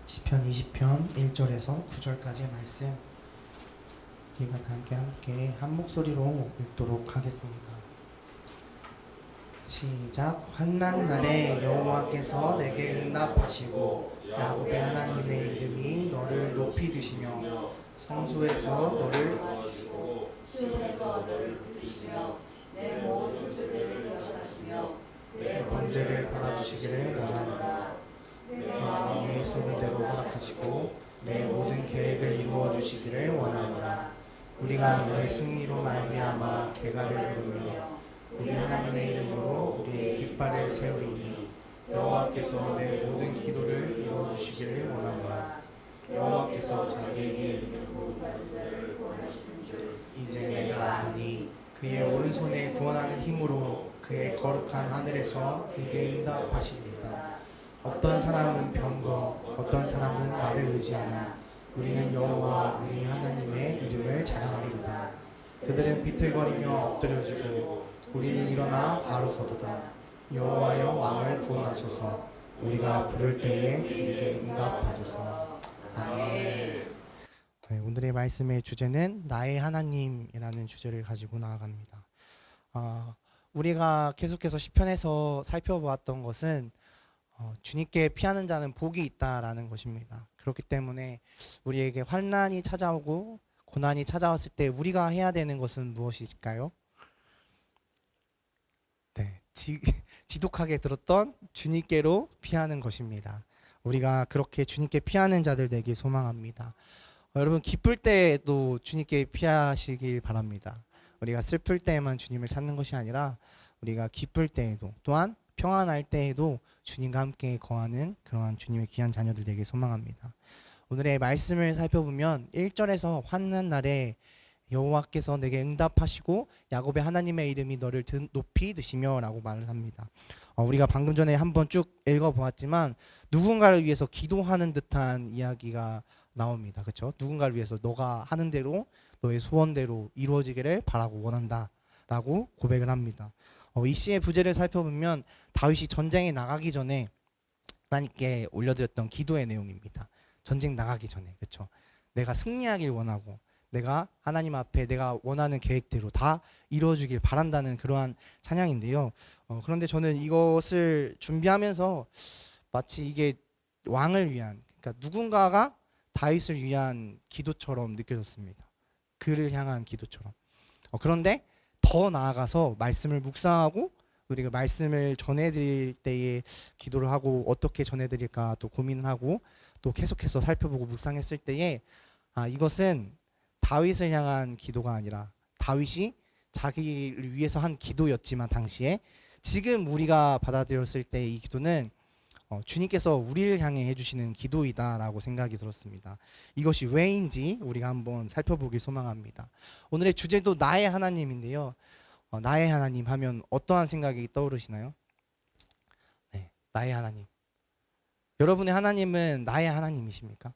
시편 20편 1절에서 9절까지의 말씀 우리가 다 함께 한 목소리로 읽도록 하겠습니다. 시작. 환난 날에 여호와께서 내게 응답하시고 야곱의 하나님의 이름이 너를 높이 드시며 성소에서 너를 시온에서 너를 부르시며 내 모든 죄를 기억하시며 내 번제를 받아주시기를 원하노라. 내 소는 대로 허락하시고 내 모든 계획을 이루어 주시기를 원하노라. 우리가 너의 승리로 말미암아 개가를 부르며 우리 하나님의 이름으로 우리의 깃발을 세우리니 여호와께서 내 모든 기도를 이루어 주시기를 원하노라. 여호와께서 자기에게 이제 내가 아노니 그의 오른손에 구원하는 힘으로 그의 거룩한 하늘에서 그에게 응답하시리이다. 어떤 사람은 병거, 어떤 사람은 말을 의지하나 우리는 여호와 우리 하나님의 이름을 자랑하리로다. 그들은 비틀거리며 엎드려지고 우리는 일어나 바로 서도다. 여호와여 왕을 구원하소서. 우리가 부를 때에 우리에게 응답하소서. 아멘. 네, 오늘의 말씀의 주제는 나의 하나님이라는 주제를 가지고 나아갑니다. 우리가 계속해서 시편에서 살펴보았던 것은 주님께 피하는 자는 복이 있다라는 것입니다. 그렇기 때문에 우리에게 환난이 찾아오고 고난이 찾아왔을 때 우리가 해야 되는 것은 무엇일까요? 네, 지독하게 들었던 주님께로 피하는 것입니다. 우리가 그렇게 주님께 피하는 자들 되길 소망합니다. 여러분, 기쁠 때에도 주님께 피하시길 바랍니다. 우리가 슬플 때에만 주님을 찾는 것이 아니라 우리가 기쁠 때에도 또한 평안할 때에도 주님과 함께 거하는 그러한 주님의 귀한 자녀들 되길 소망합니다. 오늘의 말씀을 살펴보면 1절에서 환난 날에 여호와께서 내게 응답하시고 야곱의 하나님의 이름이 너를 높이 드시며 라고 말을 합니다. 우리가 방금 전에 한번 쭉 읽어보았지만 누군가를 위해서 기도하는 듯한 이야기가 나옵니다. 그렇죠? 누군가를 위해서 너가 하는 대로 너의 소원대로 이루어지기를 바라고 원한다 라고 고백을 합니다. 이 시의 부제를 살펴보면 다윗이 전쟁에 나가기 전에 하나님께 올려드렸던 기도의 내용입니다. 전쟁 나가기 전에, 그렇죠? 내가 승리하길 원하고 내가 하나님 앞에 내가 원하는 계획대로 다 이루어주길 바란다는 그러한 찬양인데요. 그런데 저는 이것을 준비하면서 마치 이게 왕을 위한, 그러니까 누군가가 다윗을 위한 기도처럼 느껴졌습니다. 그를 향한 기도처럼. 그런데 더 나아가서 말씀을 묵상하고 우리가 말씀을 전해드릴 때에 기도를 하고 어떻게 전해드릴까 또 고민을 하고 또 계속해서 살펴보고 묵상했을 때에 이것은 다윗을 향한 기도가 아니라 다윗이 자기를 위해서 한 기도였지만 당시에 지금 우리가 받아들였을 때 이 기도는 주님께서 우리를 향해 해주시는 기도이다라고 생각이 들었습니다. 이것이 왜인지 우리가 한번 살펴보길 소망합니다. 오늘의 주제도 나의 하나님인데요. 나의 하나님 하면 어떠한 생각이 떠오르시나요? 네, 나의 하나님. 여러분의 하나님은 나의 하나님이십니까?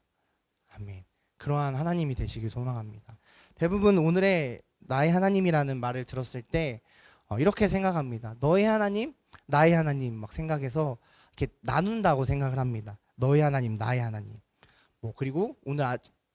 아멘. 그러한 하나님이 되시길 소망합니다. 대부분 오늘의 나의 하나님이라는 말을 들었을 때 이렇게 생각합니다. 너의 하나님, 나의 하나님 막 생각해서 이렇게 나눈다고 생각을 합니다. 너의 하나님, 나의 하나님. 그리고 오늘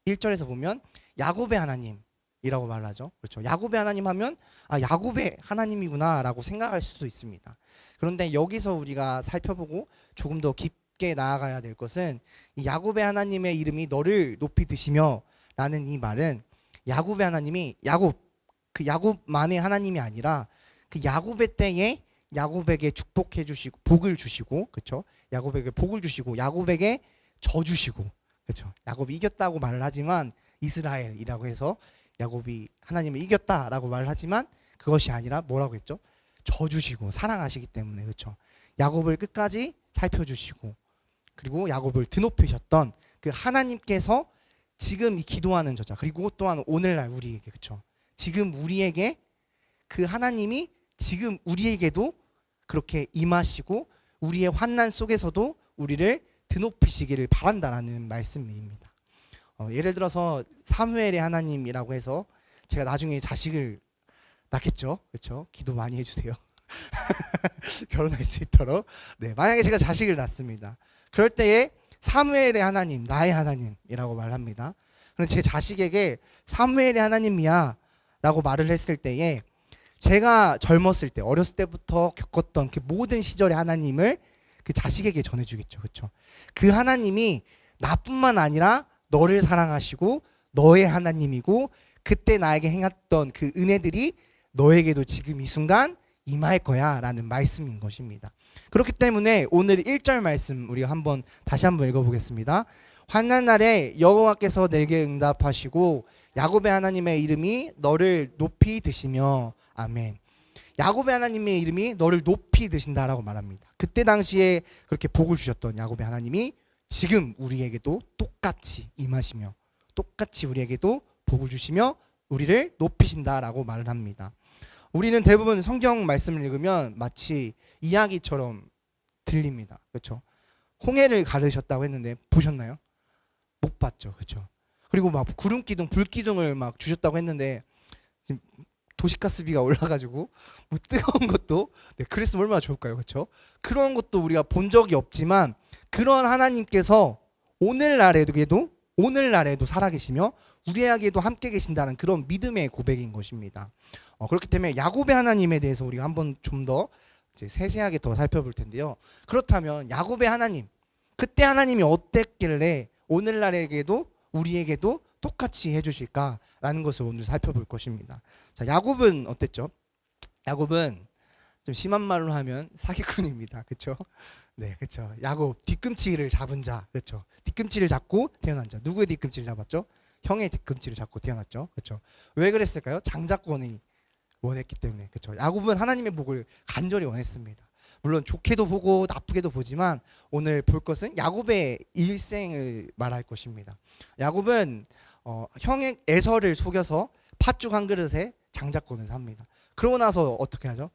1절에서 보면 야곱의 하나님이라고 말하죠. 그렇죠. 야곱의 하나님 하면 야곱의 하나님이구나라고 생각할 수도 있습니다. 그런데 여기서 우리가 살펴보고 조금 더 깊게 나아가야 될 것은 이 야곱의 하나님의 이름이 너를 높이 드시며 라는 이 말은 야곱의 하나님이 그 야곱만의 하나님이 아니라 그 야곱의 때에 야곱에게 축복해 주시고 복을 주시고, 그렇죠? 야곱에게 복을 주시고 야곱에게 저 주시고, 그렇죠? 야곱이 이겼다고 말을 하지만 이스라엘이라고 해서 야곱이 하나님을 이겼다라고 말을 하지만 그것이 아니라 뭐라고 했죠? 저 주시고 사랑하시기 때문에, 그렇죠? 야곱을 끝까지 살펴주시고 그리고 야곱을 드높이셨던 그 하나님께서 지금 이 기도하는 저자, 그리고 또한 오늘날 우리에게, 그렇죠? 지금 우리에게 그 하나님이 지금 우리에게도 그렇게 임하시고 우리의 환난 속에서도 우리를 드높이시기를 바란다라는 말씀입니다. 예를 들어서 사무엘의 하나님이라고 해서 제가 나중에 자식을 낳겠죠, 그렇죠? 기도 많이 해주세요. 결혼할 수 있도록. 네, 만약에 제가 자식을 낳습니다. 그럴 때에 사무엘의 하나님, 나의 하나님이라고 말합니다. 그런데 제 자식에게 사무엘의 하나님이야 라고 말을 했을 때에 제가 젊었을 때, 어렸을 때부터 겪었던 그 모든 시절의 하나님을 그 자식에게 전해주겠죠. 그렇죠? 그 하나님이 나뿐만 아니라 너를 사랑하시고 너의 하나님이고 그때 나에게 행했던 그 은혜들이 너에게도 지금 이 순간 임할 거야 라는 말씀인 것입니다. 그렇기 때문에 오늘 1절 말씀 우리가 다시 한번 읽어보겠습니다. 환난 날에 여호와께서 내게 응답하시고 야곱의 하나님의 이름이 너를 높이 드시며 아멘. 야곱의 하나님의 이름이 너를 높이 드신다라고 말합니다. 그때 당시에 그렇게 복을 주셨던 야곱의 하나님이 지금 우리에게도 똑같이 임하시며 똑같이 우리에게도 복을 주시며 우리를 높이신다라고 말을 합니다. 우리는 대부분 성경 말씀을 읽으면 마치 이야기처럼 들립니다. 그렇죠? 홍해를 가르셨다고 했는데 보셨나요? 못 봤죠. 그렇죠? 그리고 막 구름 기둥, 불 기둥을 막 주셨다고 했는데 지금 도시가스비가 올라가지고 뭐 뜨거운 것도 그랬으면 얼마나 좋을까요? 그렇죠? 그런 것도 우리가 본 적이 없지만 그런 하나님께서 오늘날에도 살아계시며 우리에게도 함께 계신다는 그런 믿음의 고백인 것입니다. 그렇기 때문에 야곱의 하나님에 대해서 우리가 한번 좀 더 세세하게 더 살펴볼 텐데요. 그렇다면 야곱의 하나님, 그때 하나님이 어땠길래 오늘날에게도 우리에게도 똑같이 해주실까라는 것을 오늘 살펴볼 것입니다. 자, 야곱은 어땠죠? 야곱은 좀 심한 말로 하면 사기꾼입니다. 그렇죠? 네, 그렇죠. 야곱 뒤꿈치를 잡은 자, 그렇죠. 뒤꿈치를 잡고 태어난 자. 누구의 뒤꿈치를 잡았죠? 형의 뒤꿈치를 잡고 태어났죠. 그렇죠. 왜 그랬을까요? 장자권이 원했기 때문에. 그렇죠. 야곱은 하나님의 복을 간절히 원했습니다. 물론 좋게도 보고 나쁘게도 보지만 오늘 볼 것은 야곱의 일생을 말할 것입니다. 야곱은 형의 에서를 속여서 팥죽 한 그릇에 장자권을 삽니다. 그러고 나서 어떻게 하죠?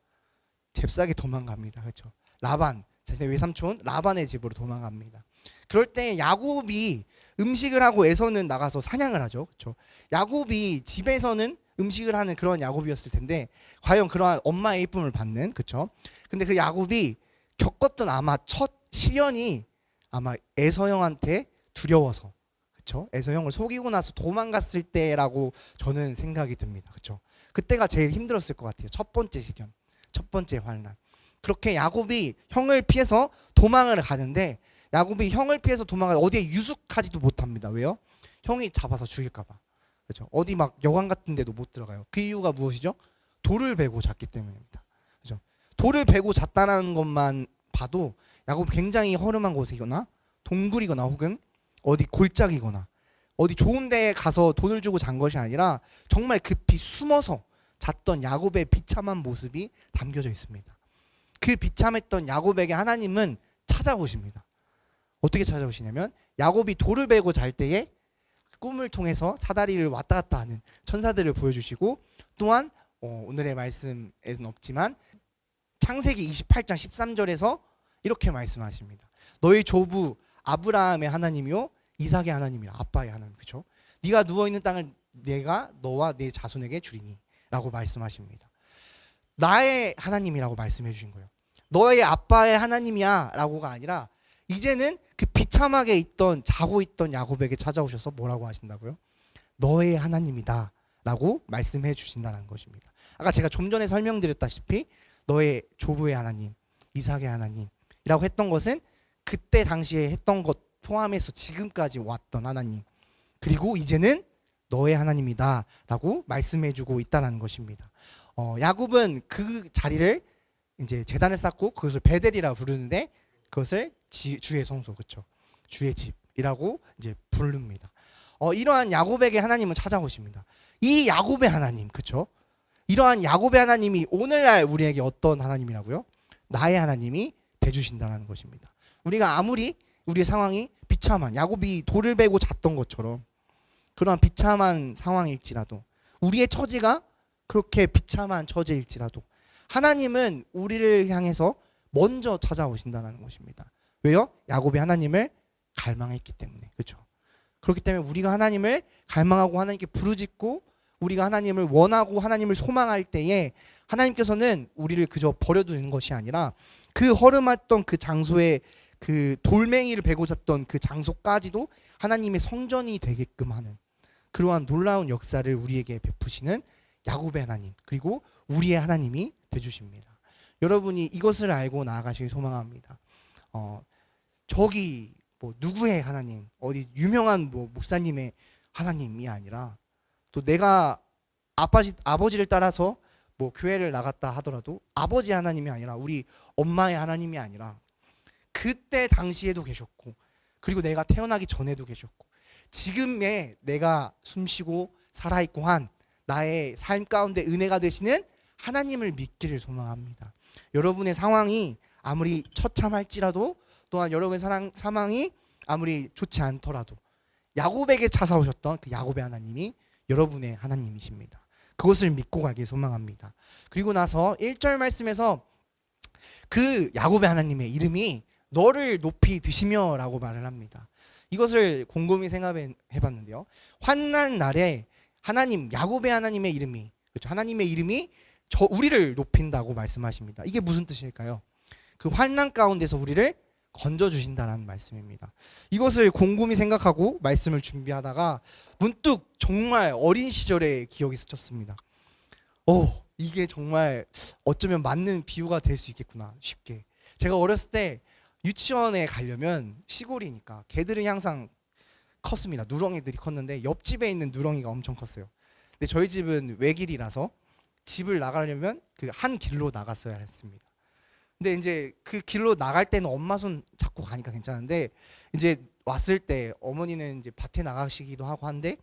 잽싸게 도망갑니다. 그렇죠. 라반, 자신의 외삼촌 라반의 집으로 도망갑니다. 그럴 때 야곱이 음식을 하고 에서는 나가서 사냥을 하죠. 그렇죠. 야곱이 집에서는 음식을 하는 그런 야곱이었을 텐데 과연 그러한 엄마의 이쁨을 받는, 그렇죠. 근데 그 야곱이 겪었던 아마 첫 시련이 아마 에서 형한테 두려워서, 그렇죠. 에서 형을 속이고 나서 도망갔을 때라고 저는 생각이 듭니다. 그렇죠. 그때가 제일 힘들었을 것 같아요. 첫 번째 시련, 첫 번째 환난. 그렇게 야곱이 형을 피해서 도망을 가는데 야곱이 형을 피해서 도망가 어디에 유숙하지도 못합니다. 왜요? 형이 잡아서 죽일까봐. 그렇죠. 어디 막 여관 같은 데도 못 들어가요. 그 이유가 무엇이죠? 돌을 베고 잤기 때문입니다. 그렇죠. 돌을 베고 잤다는 것만 봐도 야곱 굉장히 허름한 곳이거나 동굴이거나 혹은 어디 골짜기거나 어디 좋은 데에 가서 돈을 주고 잔 것이 아니라 정말 급히 숨어서 잤던 야곱의 비참한 모습이 담겨져 있습니다. 그 비참했던 야곱에게 하나님은 찾아오십니다. 어떻게 찾아오시냐면 야곱이 돌을 베고 잘 때에 꿈을 통해서 사다리를 왔다 갔다 하는 천사들을 보여주시고 또한 오늘의 말씀에는 없지만 창세기 28장 13절에서 이렇게 말씀하십니다. 너희 조부 아브라함의 하나님이요 이삭의 하나님이라. 아빠의 하나님. 그렇죠? 네가 누워있는 땅을 내가 너와 네 자손에게 주리니 라고 말씀하십니다. 나의 하나님이라고 말씀해 주신 거예요. 너의 아빠의 하나님이야 라고가 아니라 이제는 그 비참하게 자고 있던 야곱에게 찾아오셔서 뭐라고 하신다고요? 너의 하나님이다 라고 말씀해 주신다는 것입니다. 아까 제가 좀 전에 설명드렸다시피 너의 조부의 하나님, 이삭의 하나님이라고 했던 것은 그때 당시에 했던 것 포함해서 지금까지 왔던 하나님, 그리고 이제는 너의 하나님이다 라고 말씀해 주고 있다는 것입니다. 야곱은 그 자리를 이제 제단을 쌓고 그것을 베델이라 부르는데 그것을 주의 성소, 그렇죠. 주의 집이라고 이제 부릅니다. 이러한 야곱에게 하나님은 찾아오십니다. 이 야곱의 하나님, 그렇죠. 이러한 야곱의 하나님이 오늘날 우리에게 어떤 하나님이라고요? 나의 하나님이 돼주신다는 것입니다. 우리가 아무리 우리의 상황이 비참한, 야곱이 돌을 베고 잤던 것처럼 그러한 비참한 상황일지라도, 우리의 처지가 그렇게 비참한 처지일지라도 하나님은 우리를 향해서 먼저 찾아오신다는 것입니다. 왜요? 야곱이 하나님을 갈망했기 때문에. 그렇죠? 그렇기 때문에 우리가 하나님을 갈망하고 하나님께 부르짖고 우리가 하나님을 원하고 하나님을 소망할 때에 하나님께서는 우리를 그저 버려두는 것이 아니라 그 허름했던 그 장소에 그 돌멩이를 베고 잤던 그 장소까지도 하나님의 성전이 되게끔 하는 그러한 놀라운 역사를 우리에게 베푸시는 야곱의 하나님, 그리고 우리의 하나님이 되주십니다. 여러분이 이것을 알고 나아가시길 소망합니다. 저기 뭐 누구의 하나님, 어디 유명한 뭐 목사님의 하나님이 아니라, 또 내가 아버지를 따라서 뭐 교회를 나갔다 하더라도 아버지 하나님이 아니라, 우리 엄마의 하나님이 아니라 그때 당시에도 계셨고, 그리고 내가 태어나기 전에도 계셨고, 지금의 내가 숨쉬고 살아있고 한 나의 삶 가운데 은혜가 되시는 하나님을 믿기를 소망합니다. 여러분의 상황이 아무리 처참할지라도, 또한 여러분의 상황이 아무리 좋지 않더라도 야곱에게 찾아오셨던 그 야곱의 하나님이 여러분의 하나님이십니다. 그것을 믿고 가길 소망합니다. 그리고 나서 1절 말씀에서 그 야곱의 하나님의 이름이 너를 높이 드시며 라고 말을 합니다. 이것을 곰곰이 생각해 봤는데요, 환난 날에 하나님, 야곱의 하나님의 이름이, 그렇죠, 하나님의 이름이 우리를 높인다고 말씀하십니다. 이게 무슨 뜻일까요? 그 환난 가운데서 우리를 건져주신다는 말씀입니다. 이것을 곰곰이 생각하고 말씀을 준비하다가 문득 정말 어린 시절의 기억이 스쳤습니다. 이게 정말 어쩌면 맞는 비유가 될 수 있겠구나 쉽게. 제가 어렸을 때 유치원에 가려면 시골이니까 개들은 항상 컸습니다. 누렁이들이 컸는데 옆집에 있는 누렁이가 엄청 컸어요. 근데 저희 집은 외길이라서 집을 나가려면 그 한 길로 나갔어야 했습니다. 근데 이제 그 길로 나갈 때는 엄마 손 잡고 가니까 괜찮은데, 이제 왔을 때 어머니는 이제 밭에 나가시기도 하고 한데,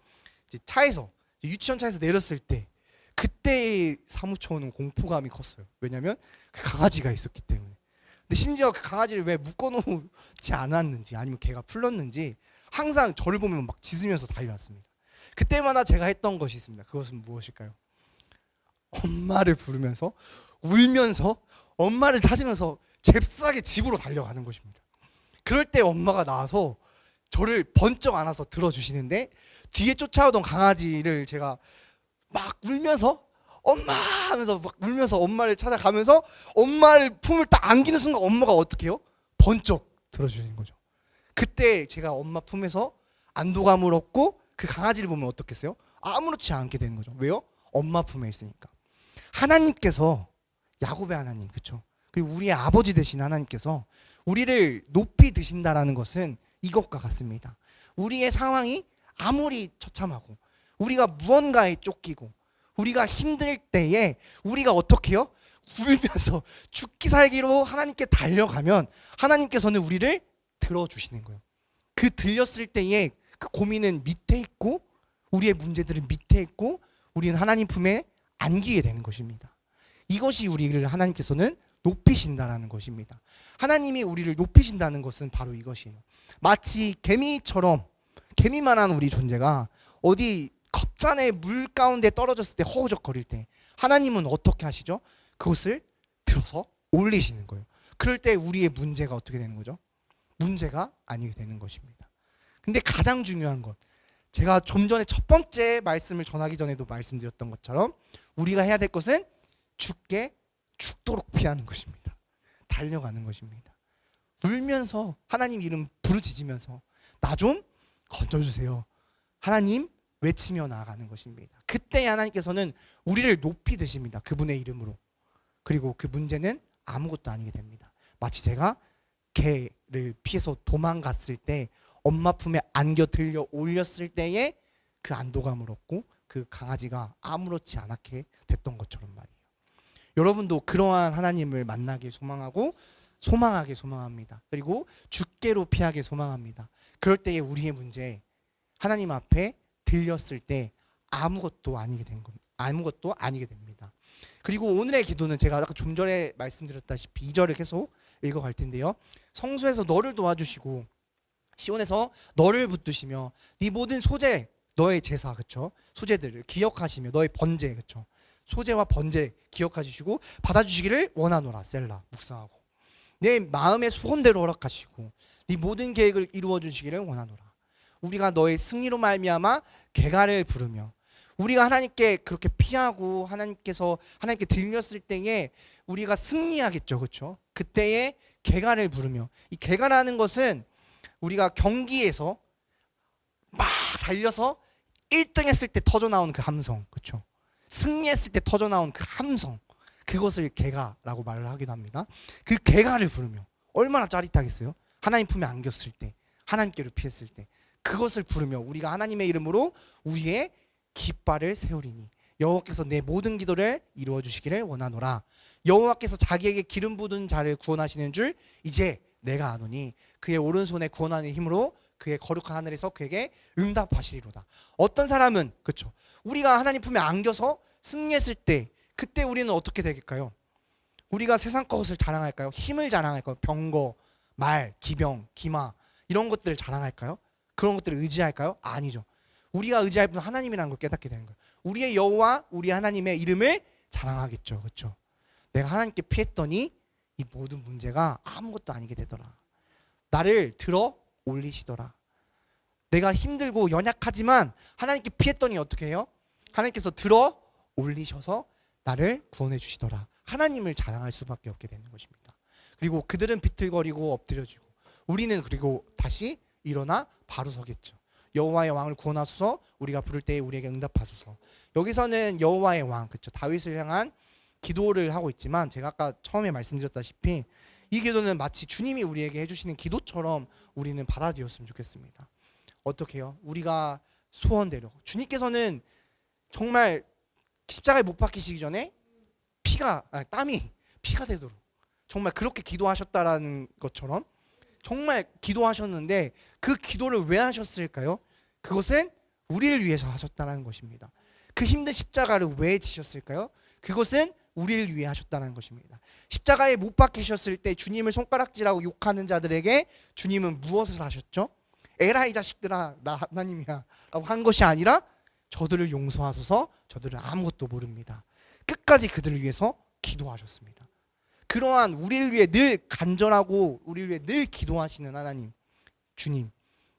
이제 차에서, 유치원 차에서 내렸을 때 그때 사무쳐오는 공포감이 컸어요. 왜냐면 그 강아지가 있었기 때문에. 근데 심지어 그 강아지를 왜 묶어놓지 않았는지, 아니면 걔가 풀렸는지 항상 저를 보면 막 짖으면서 달려왔습니다. 그때마다 제가 했던 것이 있습니다. 그것은 무엇일까요? 엄마를 부르면서 울면서 엄마를 찾으면서 잽싸게 집으로 달려가는 것입니다. 그럴 때 엄마가 나와서 저를 번쩍 안아서 들어주시는데, 뒤에 쫓아오던 강아지를 제가 막 울면서 엄마 하면서 막 울면서 엄마를 찾아가면서 엄마를 품을 딱 안기는 순간 엄마가 어떻게 해요? 번쩍 들어주시는 거죠. 그때 제가 엄마 품에서 안도감을 얻고 그 강아지를 보면 어떻겠어요? 아무렇지 않게 되는 거죠. 왜요? 엄마 품에 있으니까. 하나님께서, 야곱의 하나님, 그렇죠? 그리고 우리의 아버지 되신 하나님께서 우리를 높이 드신다라는 것은 이것과 같습니다. 우리의 상황이 아무리 처참하고 우리가 무언가에 쫓기고 우리가 힘들 때에 우리가 어떻게 해요? 울면서 죽기 살기로 하나님께 달려가면 하나님께서는 우리를 들어주시는 거예요. 그 들렸을 때에 그 고민은 밑에 있고 우리의 문제들은 밑에 있고 우리는 하나님 품에 안기게 되는 것입니다. 이것이 우리를 하나님께서는 높이신다라는 것입니다. 하나님이 우리를 높이신다는 것은 바로 이것이에요. 마치 개미처럼, 개미만한 우리 존재가 어디 겁잔의 물 가운데 떨어졌을 때 허우적거릴 때 하나님은 어떻게 하시죠? 그것을 들어서 올리시는 거예요. 그럴 때 우리의 문제가 어떻게 되는 거죠? 문제가 아니게 되는 것입니다. 근데 가장 중요한 것, 제가 좀 전에 첫 번째 말씀을 전하기 전에도 말씀드렸던 것처럼 우리가 해야 될 것은 죽도록 피하는 것입니다. 달려가는 것입니다. 울면서 하나님 이름 부르짖으면서 나 좀 건져주세요, 하나님 외치며 나아가는 것입니다. 그때 하나님께서는 우리를 높이 드십니다. 그분의 이름으로. 그리고 그 문제는 아무것도 아니게 됩니다. 마치 제가 개를 피해서 도망갔을 때 엄마 품에 안겨 들려 올렸을 때에 그 안도감을 얻고 그 강아지가 아무렇지 않게 됐던 것처럼 말이에요. 여러분도 그러한 하나님을 만나길 소망하길 소망합니다. 그리고 죽게로 피하길 소망합니다. 그럴 때에 우리의 문제 하나님 앞에 들렸을 때 아무것도 아니게 됩니다. 그리고 오늘의 기도는 제가 아까 좀 전에 말씀드렸다시피 2절을 계속 읽어갈 텐데요. 성소에서 너를 도와주시고 시온에서 너를 붙드시며 네 모든 소재, 너의 제사, 그렇죠? 소재들을 기억하시며 너의 번제, 그렇죠? 소재와 번제 기억하시고 받아주시기를 원하노라. 셀라 묵상하고 내 마음의 소원대로 허락하시고 네 모든 계획을 이루어 주시기를 원하노라. 우리가 너의 승리로 말미암아 개가를 부르며 우리가 하나님께 그렇게 피하고 하나님께 들렸을 때에 우리가 승리하겠죠, 그렇죠? 그때에 개가를 부르며, 이 개가라는 것은 우리가 경기에서 막 달려서 1등 했을 때 터져 나온 그 함성, 그렇죠? 승리했을 때 터져 나온 그 함성, 그것을 개가라고 말을 하기도 합니다. 그 개가를 부르며 얼마나 짜릿하겠어요? 하나님 품에 안겼을 때, 하나님께로 피했을 때 그것을 부르며 우리가 하나님의 이름으로 우리의 깃발을 세우리니 여호와께서 내 모든 기도를 이루어 주시기를 원하노라. 여호와께서 자기에게 기름 부은 자를 구원하시는 줄 이제 내가 아노니 그의 오른손에 구원하는 힘으로 그의 거룩한 하늘에서 그에게 응답하시리로다. 어떤 사람은 그렇죠, 우리가 하나님 품에 안겨서 승리했을 때 그때 우리는 어떻게 되겠까요? 우리가 세상 것을 자랑할까요? 힘을 자랑할까요? 병거, 말, 기병, 기마 이런 것들을 자랑할까요? 그런 것들을 의지할까요? 아니죠. 우리가 의지할 분은 하나님이라는 걸 깨닫게 되는 거예요. 우리의 여호와 우리 하나님의 이름을 자랑하겠죠. 그렇죠? 내가 하나님께 피했더니 이 모든 문제가 아무것도 아니게 되더라. 나를 들어 올리시더라. 내가 힘들고 연약하지만 하나님께 피했더니 어떻게 해요? 하나님께서 들어 올리셔서 나를 구원해 주시더라. 하나님을 자랑할 수밖에 없게 되는 것입니다. 그리고 그들은 비틀거리고 엎드려지고 우리는 그리고 다시 일어나 바로 서겠죠. 여호와의 왕을 구원하소서, 우리가 부를 때에 우리에게 응답하소서. 여기서는 여호와의 왕, 그렇죠, 다윗을 향한 기도를 하고 있지만 제가 아까 처음에 말씀드렸다시피 이 기도는 마치 주님이 우리에게 해주시는 기도처럼 우리는 받아들였으면 좋겠습니다. 어떻게 해요? 우리가 소원대로 주님께서는 정말 십자가에 못 박히시기 전에 땀이 피가 되도록 정말 그렇게 기도하셨다라는 것처럼 정말 기도하셨는데 그 기도를 왜 하셨을까요? 그것은 우리를 위해서 하셨다는 것입니다. 그 힘든 십자가를 왜 지셨을까요? 그것은 우리를 위해 하셨다는 것입니다. 십자가에 못 박히셨을 때 주님을 손가락질하고 욕하는 자들에게 주님은 무엇을 하셨죠? 에라 이 자식들아 나 하나님이야 라고 한 것이 아니라 저들을 용서하소서, 저들은 아무것도 모릅니다. 끝까지 그들을 위해서 기도하셨습니다. 그러한 우리를 위해 늘 간절하고 우리를 위해 늘 기도하시는 하나님, 주님,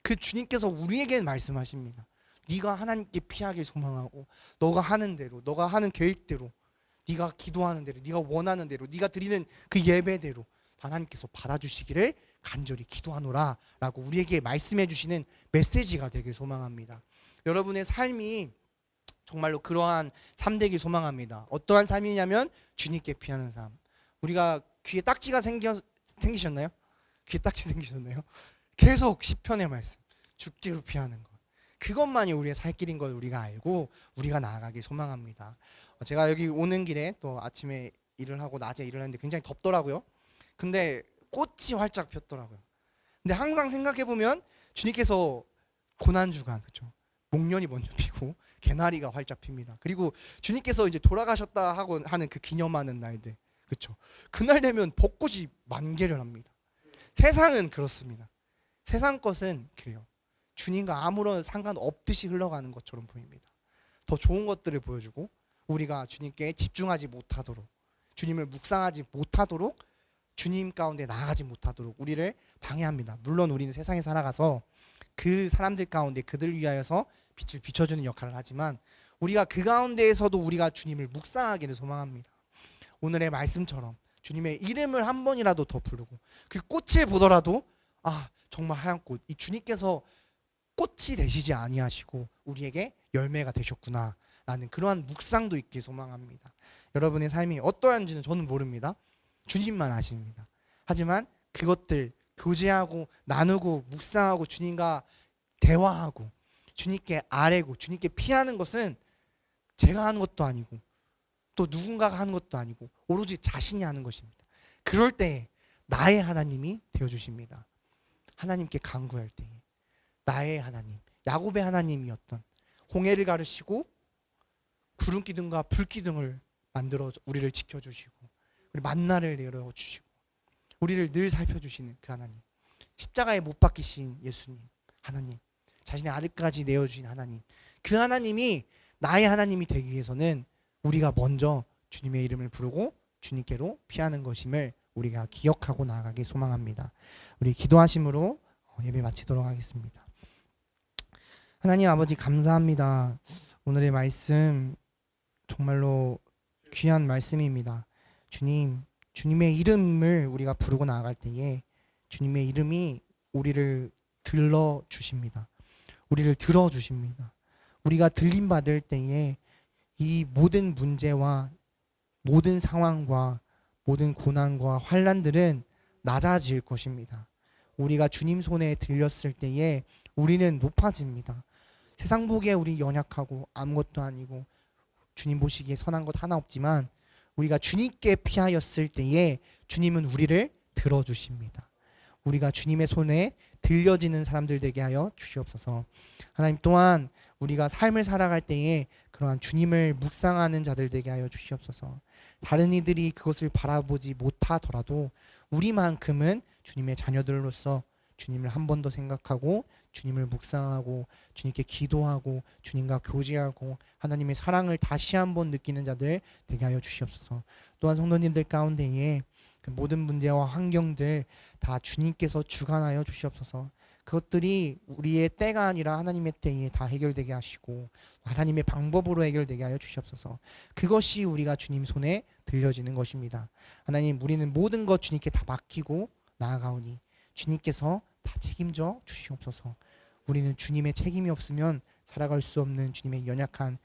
그 주님께서 우리에게 말씀하십니다. 네가 하나님께 피하길 소망하고 너가 하는 대로, 너가 하는 계획대로, 네가 기도하는 대로, 네가 원하는 대로, 네가 드리는 그 예배대로 하나님께서 받아주시기를 간절히 기도하노라 라고 우리에게 말씀해 주시는 메시지가 되길 소망합니다. 여러분의 삶이 정말로 그러한 삶 되길 소망합니다. 어떠한 삶이냐면 주님께 피하는 삶. 우리가 귀에 딱지가 생기셨나요? 귀에 딱지 생기셨나요? 계속 시편의 말씀, 주께로 피하는 것, 그것만이 우리의 살 길인 걸 우리가 알고 우리가 나아가길 소망합니다. 제가 여기 오는 길에 또 아침에 일을 하고 낮에 일을 하는데 굉장히 덥더라고요. 근데 꽃이 활짝 폈더라고요. 근데 항상 생각해 보면 주님께서 고난주간, 그렇죠, 목련이 먼저 피고 개나리가 활짝 핍니다. 그리고 주님께서 이제 돌아가셨다 하고 하는 그 기념하는 날들, 그렇죠, 그날 되면 벚꽃이 만개를 합니다. 세상은 그렇습니다. 세상 것은 그래요. 주님과 아무런 상관없듯이 흘러가는 것처럼 보입니다. 더 좋은 것들을 보여주고 우리가 주님께 집중하지 못하도록, 주님을 묵상하지 못하도록, 주님 가운데 나아가지 못하도록 우리를 방해합니다. 물론 우리는 세상에 살아가서 그 사람들 가운데 그들을 위하여서 빛을 비춰주는 역할을 하지만 우리가 그 가운데에서도 우리가 주님을 묵상하기를 소망합니다. 오늘의 말씀처럼 주님의 이름을 한 번이라도 더 부르고 그 꽃을 보더라도 정말 하얀 꽃, 이 주님께서 꽃이 되시지 아니하시고 우리에게 열매가 되셨구나 라는 그러한 묵상도 있길 소망합니다. 여러분의 삶이 어떠한지는 저는 모릅니다. 주님만 아십니다. 하지만 그것들 교제하고 나누고 묵상하고 주님과 대화하고 주님께 아뢰고 주님께 피하는 것은 제가 하는 것도 아니고 또 누군가가 하는 것도 아니고 오로지 자신이 하는 것입니다. 그럴 때 나의 하나님이 되어주십니다. 하나님께 간구할 때 나의 하나님, 야곱의 하나님이었던 홍해를 가르시고 구름 기둥과 불 기둥을 만들어 우리를 지켜주시고 우리 만나를 내려주시고 우리를 늘 살펴주시는 그 하나님, 십자가에 못 박히신 예수님, 하나님, 자신의 아들까지 내어주신 하나님, 그 하나님이 나의 하나님이 되기 위해서는 우리가 먼저 주님의 이름을 부르고 주님께로 피하는 것임을 우리가 기억하고 나아가길 소망합니다. 우리 기도하심으로 예배 마치도록 하겠습니다. 하나님 아버지 감사합니다. 오늘의 말씀 정말로 귀한 말씀입니다. 주님, 주님의 이름을 우리가 부르고 나아갈 때에 주님의 이름이 우리를 들러 주십니다. 우리를 들어 주십니다. 우리가 들림 받을 때에 이 모든 문제와 모든 상황과 모든 고난과 환란들은 낮아질 것입니다. 우리가 주님 손에 들렸을 때에 우리는 높아집니다. 세상 보기에 우리 연약하고 아무것도 아니고 주님 보시기에 선한 것 하나 없지만 우리가 주님께 피하였을 때에 주님은 우리를 들어주십니다. 우리가 주님의 손에 들려지는 사람들 되게 하여 주시옵소서. 하나님 또한 우리가 삶을 살아갈 때에 그러한 주님을 묵상하는 자들 되게 하여 주시옵소서. 다른 이들이 그것을 바라보지 못하더라도 우리만큼은 주님의 자녀들로서 주님을 한 번 더 생각하고 주님을 묵상하고 주님께 기도하고 주님과 교제하고 하나님의 사랑을 다시 한번 느끼는 자들 되게 하여 주시옵소서. 또한 성도님들 가운데에 그 모든 문제와 환경들 다 주님께서 주관하여 주시옵소서. 그것들이 우리의 때가 아니라 하나님의 때에 다 해결되게 하시고 하나님의 방법으로 해결되게 하여 주시옵소서. 그것이 우리가 주님 손에 들려지는 것입니다. 하나님, 우리는 모든 것 주님께 다 맡기고 나아가오니 주님께서 다 책임져 주시옵소서. 우리는 주님의 책임이 없으면 살아갈 수 없는 주님의 연약한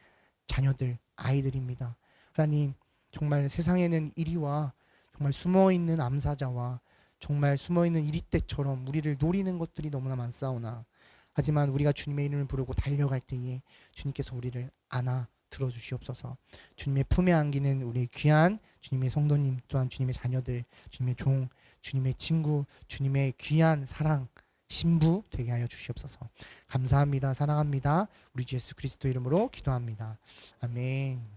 자녀들, 아이들입니다. 하나님, 정말 세상에는 이리와 정말 숨어있는 암사자와 정말 숨어있는 이리떼처럼 우리를 노리는 것들이 너무나 많사오나 하지만 우리가 주님의 이름을 부르고 달려갈 때에 주님께서 우리를 안아 들어주시옵소서. 주님의 품에 안기는 우리 귀한 주님의 성도님 또한 주님의 자녀들, 주님의 종, 주님의 친구, 주님의 귀한 사랑 신부 되게 하여 주시옵소서. 감사합니다. 사랑합니다. 우리 주 예수 그리스도 이름으로 기도합니다. 아멘.